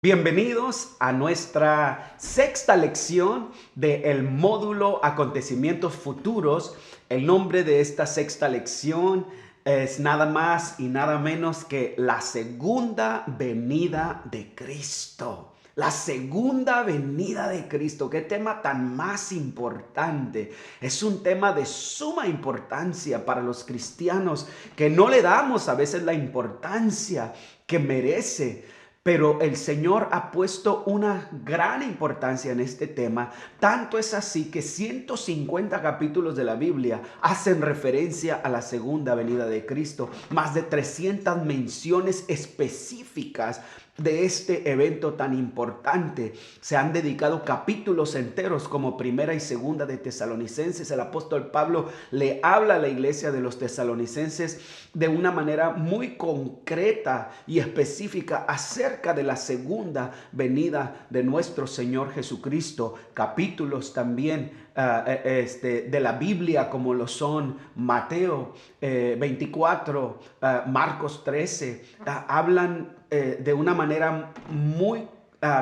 Bienvenidos a nuestra sexta lección del módulo Acontecimientos Futuros. El nombre de esta sexta lección es nada más y nada menos que la segunda venida de Cristo. La segunda venida de Cristo. Qué tema tan más importante. Es un tema de suma importancia para los cristianos que no le damos a veces la importancia que merece. Pero el Señor ha puesto una gran importancia en este tema. Tanto es así que 150 capítulos de la Biblia hacen referencia a la segunda venida de Cristo. Más de 300 menciones específicas de este evento tan importante. Se han dedicado capítulos enteros como primera y segunda de Tesalonicenses. El apóstol Pablo le habla a la iglesia de los tesalonicenses de una manera muy concreta y específica acerca de la segunda venida de nuestro Señor Jesucristo. Capítulos también de la Biblia como lo son Mateo 24, Marcos 13, hablan de una manera muy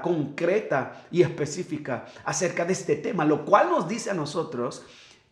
concreta y específica acerca de este tema, lo cual nos dice a nosotros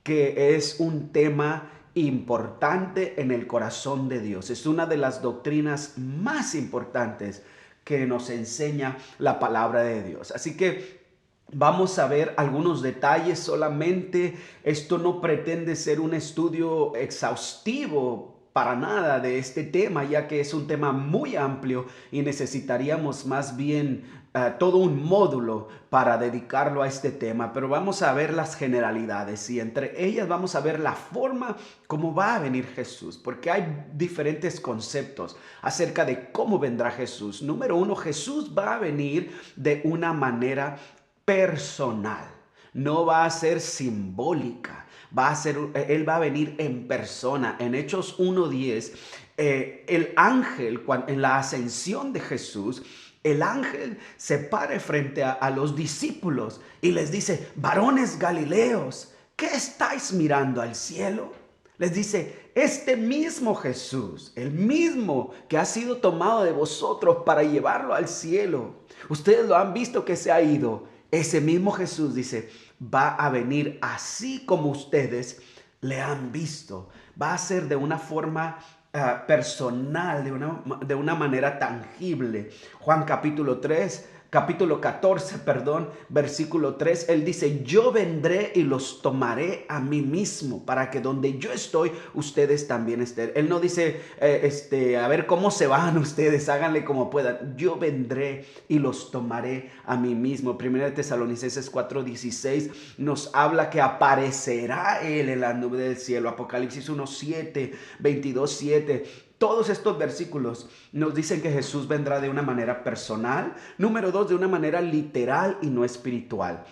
que es un tema importante en el corazón de Dios. Es una de las doctrinas más importantes que nos enseña la palabra de Dios. Así que vamos a ver algunos detalles solamente. Esto no pretende ser un estudio exhaustivo para nada de este tema, ya que es un tema muy amplio y necesitaríamos más bien todo un módulo para dedicarlo a este tema, pero vamos a ver las generalidades y entre ellas vamos a ver la forma como va a venir Jesús, porque hay diferentes conceptos acerca de cómo vendrá Jesús. Número uno, Jesús va a venir de una manera personal, no va a ser simbólica, él va a venir en persona. En Hechos 1:10, el ángel, en la ascensión de Jesús, el ángel se para frente a los discípulos y les dice: varones galileos, ¿qué estáis mirando al cielo? Les dice: este mismo Jesús, el mismo que ha sido tomado de vosotros para llevarlo al cielo, ustedes lo han visto que se ha ido. Ese mismo Jesús, dice, va a venir así como ustedes le han visto. Va a ser de una forma personal, de una manera tangible. Juan capítulo 14, perdón, versículo 3, él dice: yo vendré y los tomaré a mí mismo, para que donde yo estoy, ustedes también estén. Él no dice, a ver cómo se van ustedes, háganle como puedan. Yo vendré y los tomaré a mí mismo. Primera de Tesalonicenses 4:16 nos habla que aparecerá él en la nube del cielo. Apocalipsis 1:7, 22:7. Todos estos versículos nos dicen que Jesús vendrá de una manera personal. Número dos, de una manera literal y no espiritual.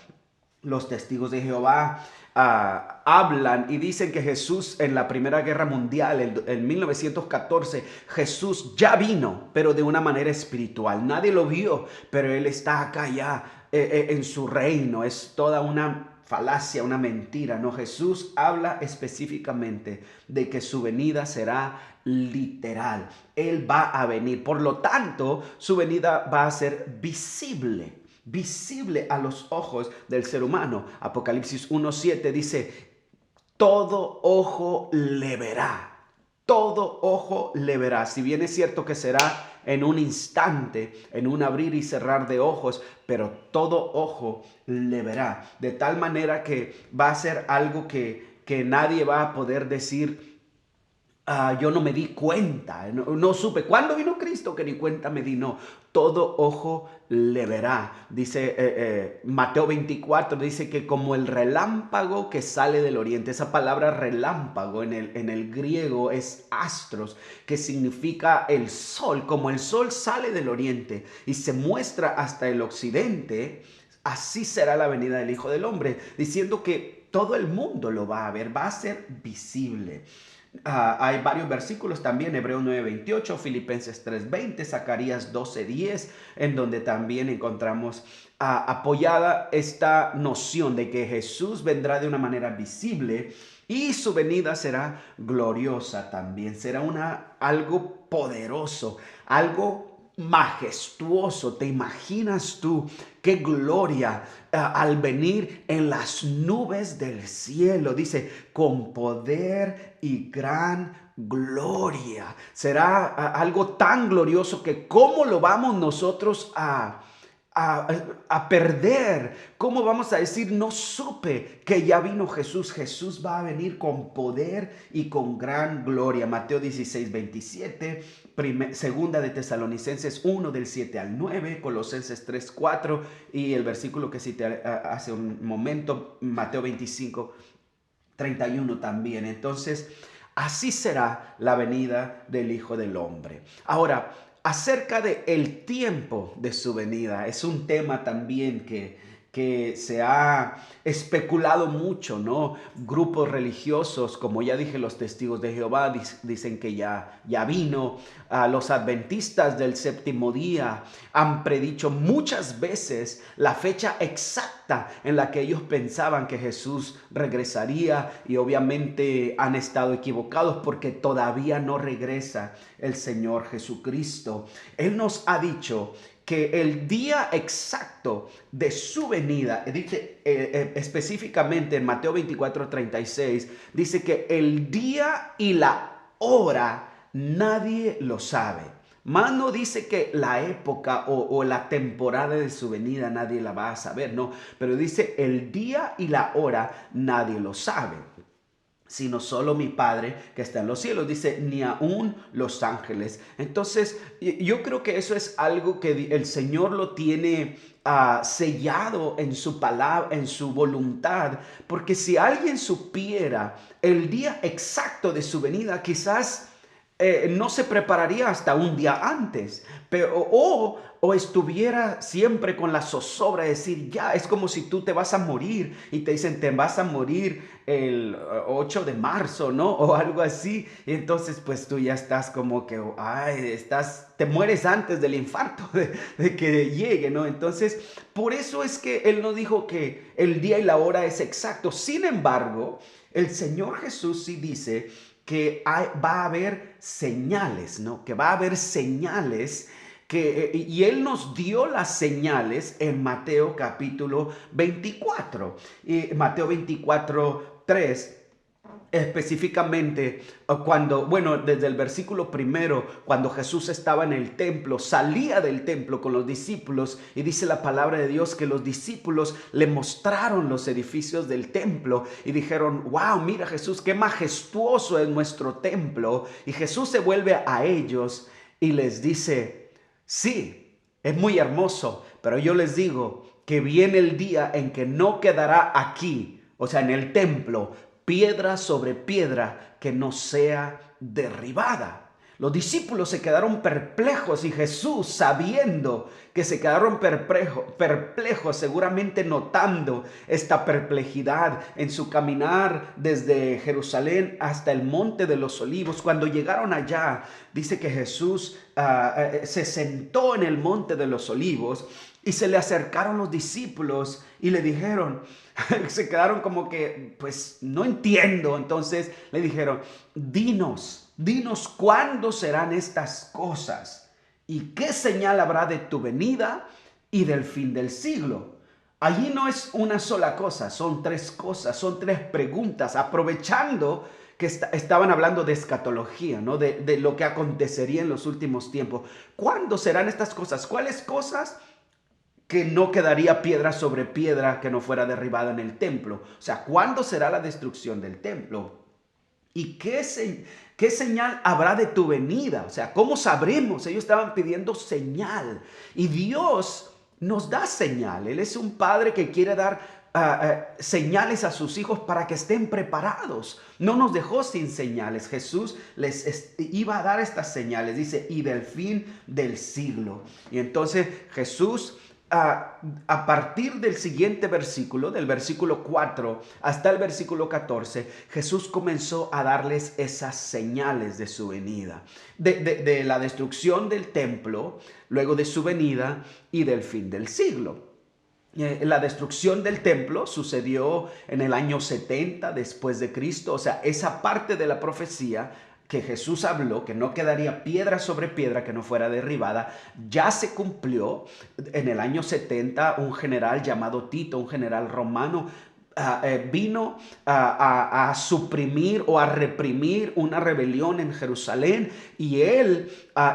Los testigos de Jehová hablan y dicen que Jesús en la Primera Guerra Mundial, en 1914, Jesús ya vino, pero de una manera espiritual. Nadie lo vio, pero Él está acá ya en su reino. Es toda una falacia, una mentira. No, Jesús habla específicamente de que su venida será literal. Él va a venir. Por lo tanto, su venida va a ser visible a los ojos del ser humano. Apocalipsis 1:7 dice: todo ojo le verá. Todo ojo le verá. Si bien es cierto que será en un instante, en un abrir y cerrar de ojos, pero todo ojo le verá. De tal manera que va a ser algo que nadie va a poder decir: yo no me di cuenta, no supe. ¿Cuándo vino Cristo? Que ni cuenta me di. No, todo ojo le verá. Dice Mateo 24, dice que como el relámpago que sale del oriente. Esa palabra relámpago en el griego es astros, que significa el sol. Como el sol sale del oriente y se muestra hasta el occidente, así será la venida del Hijo del Hombre, diciendo que todo el mundo lo va a ver, va a ser visible. Hay varios versículos también: Hebreos 9:28, Filipenses 3:20, Zacarías 12:10, en donde también encontramos apoyada esta noción de que Jesús vendrá de una manera visible y su venida será gloriosa también. Será algo poderoso, algo majestuoso. ¿Te imaginas tú qué gloria al venir en las nubes del cielo? Dice, con poder y gran gloria. Será algo tan glorioso que cómo lo vamos nosotros a, a perder. ¿Cómo vamos a decir, no supe que ya vino Jesús? Jesús va a venir con poder y con gran gloria. Mateo 16:27, segunda de Tesalonicenses 1 del 7 al 9, Colosenses 3:4 y el versículo que cité hace un momento, Mateo 25:31 también. Entonces, así será la venida del Hijo del Hombre. Ahora, acerca de el tiempo de su venida, es un tema también que se ha especulado mucho, ¿no? Grupos religiosos, como ya dije, los testigos de Jehová dicen que ya vino. Los adventistas del séptimo día han predicho muchas veces la fecha exacta en la que ellos pensaban que Jesús regresaría, y obviamente han estado equivocados porque todavía no regresa el Señor Jesucristo. Él nos ha dicho que el día exacto de su venida, dice específicamente en Mateo 24:36, dice que el día y la hora nadie lo sabe. Más no dice que la época o la temporada de su venida nadie la va a saber, no, pero dice el día y la hora nadie lo sabe, sino solo mi Padre que está en los cielos. Dice, ni aún los ángeles. Entonces, yo creo que eso es algo que el Señor lo tiene sellado en su palabra, en su voluntad, porque si alguien supiera el día exacto de su venida, quizás no se prepararía hasta un día antes, pero, o estuviera siempre con la zozobra de decir, ya, es como si tú te vas a morir y te dicen, te vas a morir el 8 de marzo, ¿no? O algo así. Y entonces, pues tú ya estás como que, ay, te mueres antes del infarto de que llegue, ¿no? Entonces, por eso es que Él no dijo que el día y la hora es exacto. Sin embargo, el Señor Jesús sí dice que va a haber señales, ¿no? Que va a haber señales y Él nos dio las señales en Mateo capítulo 24. Y Mateo 24:3 específicamente cuando, bueno, desde el versículo primero, cuando Jesús estaba en el templo, salía del templo con los discípulos, y dice la palabra de Dios que los discípulos le mostraron los edificios del templo y dijeron, wow, mira Jesús, qué majestuoso es nuestro templo. Y Jesús se vuelve a ellos y les dice, sí, es muy hermoso, pero yo les digo que viene el día en que no quedará aquí, o sea, en el templo, piedra sobre piedra que no sea derribada. Los discípulos se quedaron perplejos y Jesús, sabiendo que se quedaron perplejos, seguramente notando esta perplejidad en su caminar desde Jerusalén hasta el Monte de los Olivos. Cuando llegaron allá, dice que Jesús se sentó en el Monte de los Olivos y se le acercaron los discípulos y le dijeron, se quedaron como que, pues no entiendo. Entonces le dijeron, dinos cuándo serán estas cosas y qué señal habrá de tu venida y del fin del siglo. Allí no es una sola cosa, son tres cosas, son tres preguntas, aprovechando que estaban hablando de escatología, ¿no? De lo que acontecería en los últimos tiempos. ¿Cuándo serán estas cosas? ¿Cuáles cosas? Que no quedaría piedra sobre piedra que no fuera derribada en el templo. O sea, ¿cuándo será la destrucción del templo? ¿Y qué señal habrá de tu venida? O sea, ¿cómo sabremos? Ellos estaban pidiendo señal. Y Dios nos da señal. Él es un padre que quiere dar señales a sus hijos para que estén preparados. No nos dejó sin señales. Jesús les iba a dar estas señales. Dice, y del fin del siglo. Y entonces Jesús, a partir del siguiente versículo, del versículo 4 hasta el versículo 14, Jesús comenzó a darles esas señales de su venida, de la destrucción del templo, luego de su venida y del fin del siglo. La destrucción del templo sucedió en el año 70 después de Cristo, o sea, esa parte de la profecía que Jesús habló, que no quedaría piedra sobre piedra que no fuera derribada, ya se cumplió. En el año 70, un general llamado Tito, un general romano, vino a suprimir o a reprimir una rebelión en Jerusalén, y él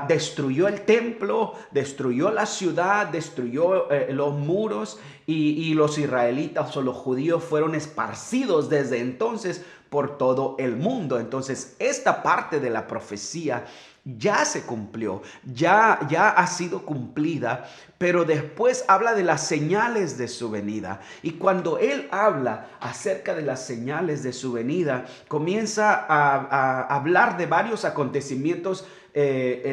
destruyó el templo, destruyó la ciudad, destruyó los muros, y los israelitas o los judíos fueron esparcidos desde entonces por todo el mundo. Entonces, esta parte de la profecía ya se cumplió, ya ha sido cumplida, pero después habla de las señales de su venida. Y cuando él habla acerca de las señales de su venida, comienza a hablar de varios acontecimientos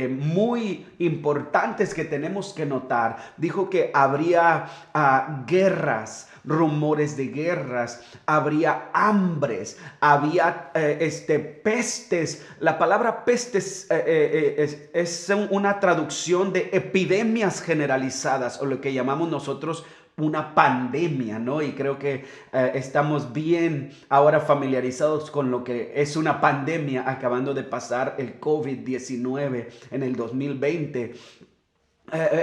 muy importantes que tenemos que notar. Dijo que habría guerras, rumores de guerras, habría hambres, había pestes. La palabra pestes es una traducción de epidemias generalizadas, o lo que llamamos nosotros una pandemia, ¿no? Y creo que estamos bien ahora familiarizados con lo que es una pandemia, acabando de pasar el COVID-19 en el 2020.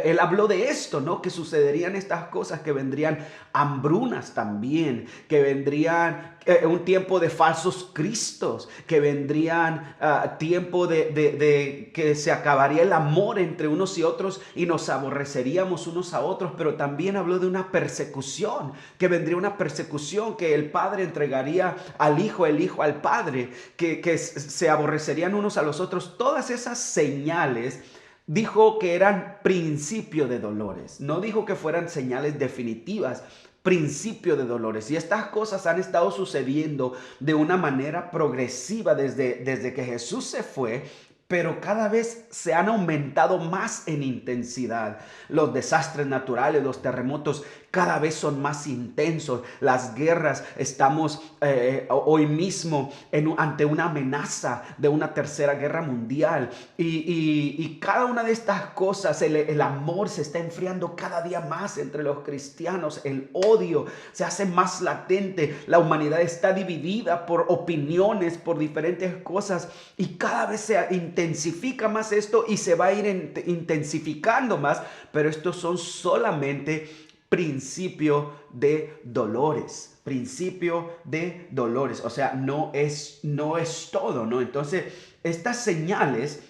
Él habló de esto, ¿no? Que sucederían estas cosas, que vendrían hambrunas también, que vendrían un tiempo de falsos cristos, que vendrían tiempo de que se acabaría el amor entre unos y otros y nos aborreceríamos unos a otros. Pero también habló de una persecución, que vendría una persecución, que el padre entregaría al hijo, el hijo al padre, que se aborrecerían unos a los otros. Todas esas señales dijo que eran principio de dolores. No dijo que fueran señales definitivas, principio de dolores. Y estas cosas han estado sucediendo de una manera progresiva desde que Jesús se fue, pero cada vez se han aumentado más en intensidad. Los desastres naturales, los terremotos, cada vez son más intensos. Las guerras, estamos hoy mismo ante una amenaza de una tercera guerra mundial. Y cada una de estas cosas, el amor se está enfriando cada día más entre los cristianos. El odio se hace más latente. La humanidad está dividida por opiniones, por diferentes cosas. Y cada vez se intensifica más esto, y se va a ir intensificando más. Pero estos son solamente principio de dolores, principio de dolores. O sea, no es todo, ¿no? Entonces, estas señales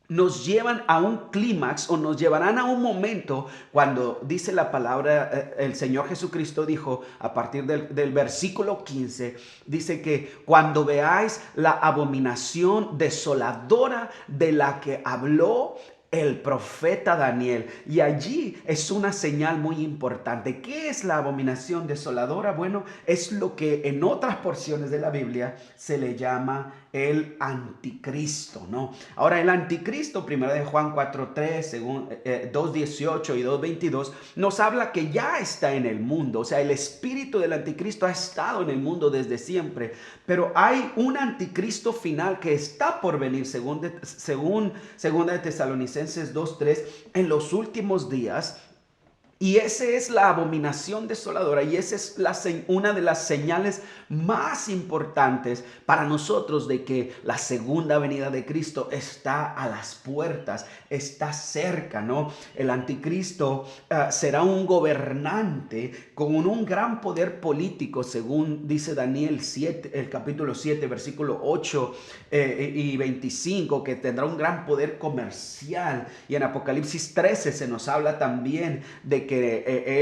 nos llevan a un clímax, o nos llevarán a un momento cuando dice la palabra, el Señor Jesucristo dijo a partir del versículo 15, dice que cuando veáis la abominación desoladora de la que habló el profeta Daniel. Y allí es una señal muy importante. ¿Qué es la abominación desoladora? Bueno, es lo que en otras porciones de la Biblia se le llama el anticristo, ¿no? Ahora, el anticristo, 1 de Juan 4:3, según 2:18 y 2:22, nos habla que ya está en el mundo. O sea, el espíritu del anticristo ha estado en el mundo desde siempre, pero hay un anticristo final que está por venir, según segunda de Tesalonicenses 2:3, en los últimos días. Y esa es la abominación desoladora, y esa es una de las señales más importantes para nosotros de que la segunda venida de Cristo está a las puertas, está cerca, ¿no? El anticristo será un gobernante con un gran poder político, según dice Daniel 7, el capítulo 7, versículo 8 y 25, que tendrá un gran poder comercial. Y en Apocalipsis 13 se nos habla también de que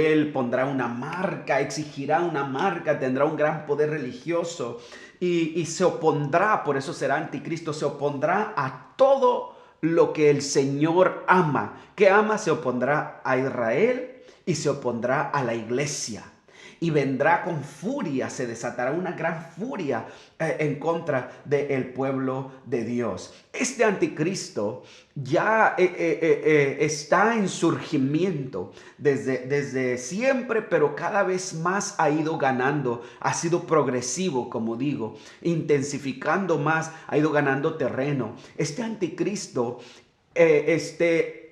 él pondrá una marca, exigirá una marca, tendrá un gran poder religioso, y se opondrá. Por eso será anticristo, se opondrá a todo lo que el Señor ama. ¿Qué ama? Se opondrá a Israel y se opondrá a la iglesia. Y vendrá con furia, se desatará una gran furia en contra del pueblo de Dios. Este anticristo ya está en surgimiento desde siempre, pero cada vez más ha ido ganando, ha sido progresivo, como digo, intensificando más, ha ido ganando terreno. Este anticristo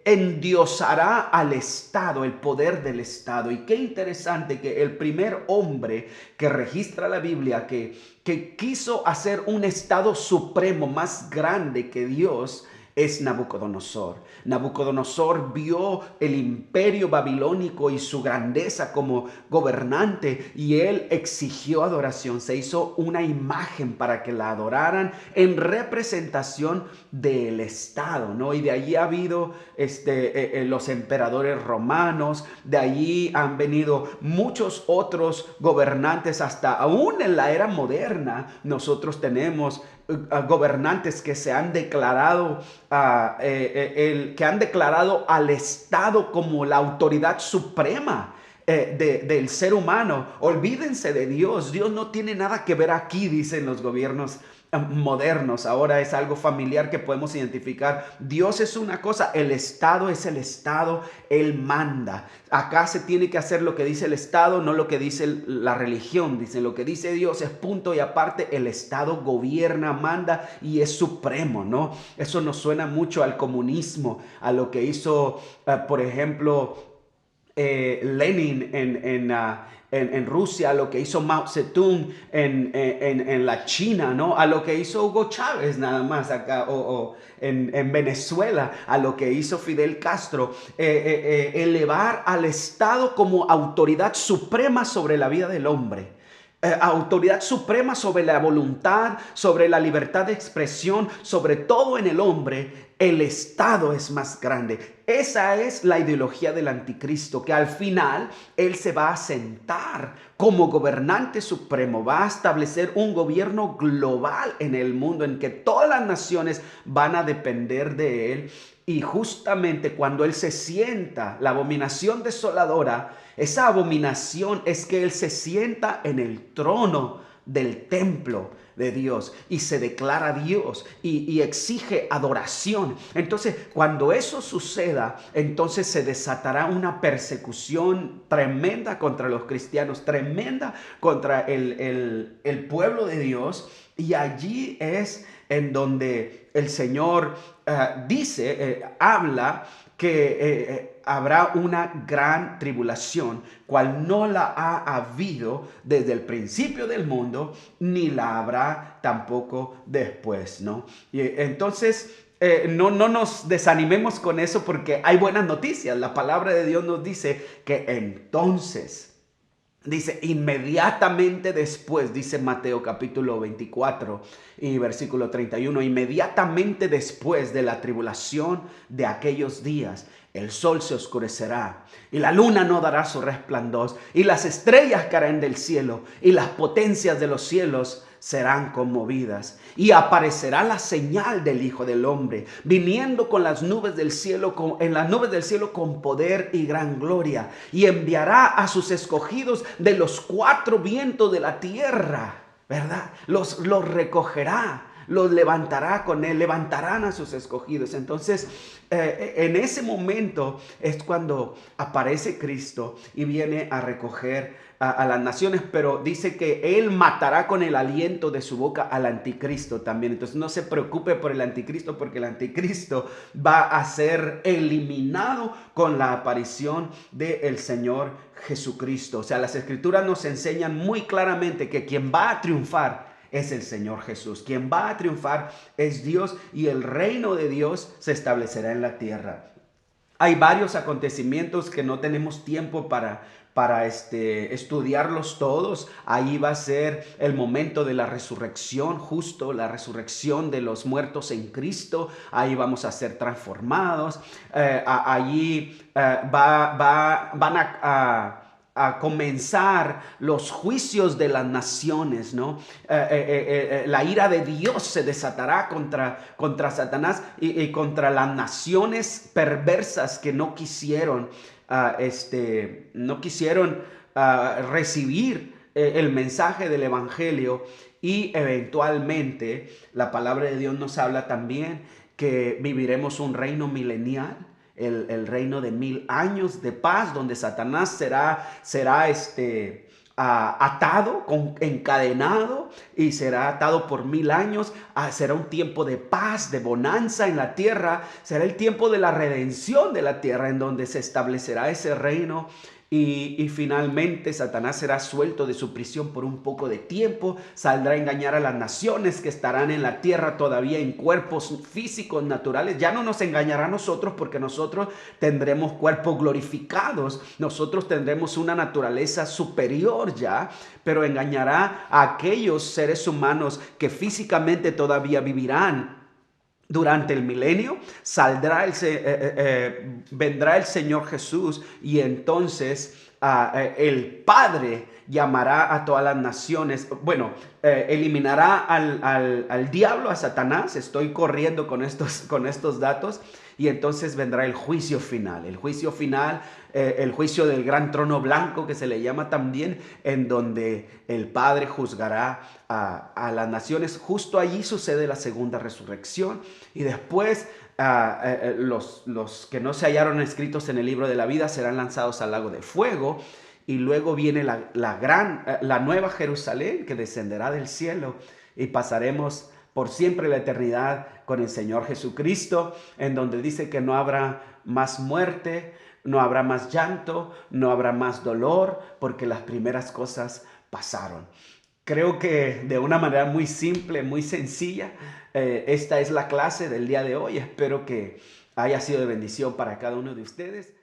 endiosará al Estado, el poder del Estado. Y qué interesante que el primer hombre que registra la Biblia que quiso hacer un Estado supremo más grande que Dios es Nabucodonosor. Nabucodonosor vio el imperio babilónico y su grandeza como gobernante y él exigió adoración. Se hizo una imagen para que la adoraran en representación del Estado, ¿no? Y de allí ha habido los emperadores romanos, de allí han venido muchos otros gobernantes, hasta aún en la era moderna nosotros tenemos gobernantes que se han declarado, que han declarado al Estado como la autoridad suprema del ser humano. Olvídense de Dios. Dios no tiene nada que ver aquí, dicen los gobiernos modernos. Ahora es algo familiar que podemos identificar. Dios es una cosa, el Estado es el Estado, Él manda. Acá se tiene que hacer lo que dice el Estado, no lo que dice la religión. Dice lo que dice Dios es punto y aparte. El Estado gobierna, manda y es supremo, ¿no? Eso nos suena mucho al comunismo, a lo que hizo, por ejemplo, Lenin en Rusia, a lo que hizo Mao Zedong en la China, ¿no? A lo que hizo Hugo Chávez nada más acá, o en Venezuela, a lo que hizo Fidel Castro, elevar al Estado como autoridad suprema sobre la vida del hombre. Autoridad suprema sobre la voluntad, sobre la libertad de expresión, sobre todo en el hombre. El Estado es más grande. Esa es la ideología del anticristo, que al final él se va a sentar como gobernante supremo, va a establecer un gobierno global en el mundo en que todas las naciones van a depender de él. Y justamente cuando él se sienta, la abominación desoladora, esa abominación es que él se sienta en el trono del templo de Dios y se declara Dios y exige adoración. Entonces, cuando eso suceda, entonces se desatará una persecución tremenda contra los cristianos, tremenda contra el pueblo de Dios. Y allí es en donde el Señor habla que habrá una gran tribulación, cual no la ha habido desde el principio del mundo, ni la habrá tampoco después, ¿no? Y entonces, no nos desanimemos con eso porque hay buenas noticias. La palabra de Dios nos dice que entonces, dice, inmediatamente después, dice Mateo capítulo 24 y versículo 31, inmediatamente después de la tribulación de aquellos días, el sol se oscurecerá y la luna no dará su resplandor y las estrellas caerán del cielo y las potencias de los cielos serán conmovidas y aparecerá la señal del Hijo del Hombre viniendo con las nubes del cielo, en las nubes del cielo con poder y gran gloria, y enviará a sus escogidos de los cuatro vientos de la tierra, ¿verdad? Los recogerá, los levantará con él, levantarán a sus escogidos. Entonces, en ese momento es cuando aparece Cristo y viene a recoger a las naciones, pero dice que él matará con el aliento de su boca al anticristo también. Entonces no se preocupe por el anticristo, porque el anticristo va a ser eliminado con la aparición del Señor Jesucristo. O sea, las escrituras nos enseñan muy claramente que quien va a triunfar es el Señor Jesús. Quien va a triunfar es Dios y el reino de Dios se establecerá en la tierra. Hay varios acontecimientos que no tenemos tiempo para estudiarlos todos. Ahí va a ser el momento de la resurrección, justo la resurrección de los muertos en Cristo. Ahí vamos a ser transformados. Allí van a comenzar los juicios de las naciones, ¿no? La ira de Dios se desatará contra Satanás y contra las naciones perversas que no quisieron recibir el mensaje del evangelio. Y eventualmente la palabra de Dios nos habla también que viviremos un reino milenial, el reino de 1000 años de paz, donde Satanás será atado, encadenado, y será atado por 1000 años. Será un tiempo de paz, de bonanza en la tierra. Será el tiempo de la redención de la tierra, en donde se establecerá ese reino. Y finalmente Satanás será suelto de su prisión por un poco de tiempo, saldrá a engañar a las naciones que estarán en la tierra todavía en cuerpos físicos naturales. Ya no nos engañará a nosotros, porque nosotros tendremos cuerpos glorificados, nosotros tendremos una naturaleza superior ya, pero engañará a aquellos seres humanos que físicamente todavía vivirán. Durante el milenio vendrá el Señor Jesús, y entonces el Padre llamará a todas las naciones. Bueno, eliminará al diablo, a Satanás. Estoy corriendo con estos datos. Y entonces vendrá el juicio final. El juicio final, el juicio del gran trono blanco, que se le llama también, en donde el Padre juzgará a las naciones. Justo allí sucede la segunda resurrección. Y después los que no se hallaron escritos en el libro de la vida serán lanzados al lago de fuego. Y luego viene la nueva Jerusalén, que descenderá del cielo, y pasaremos por siempre la eternidad con el Señor Jesucristo, en donde dice que no habrá más muerte, no habrá más llanto, no habrá más dolor, porque las primeras cosas pasaron. Creo que de una manera muy simple, muy sencilla, esta es la clase del día de hoy. Espero que haya sido de bendición para cada uno de ustedes.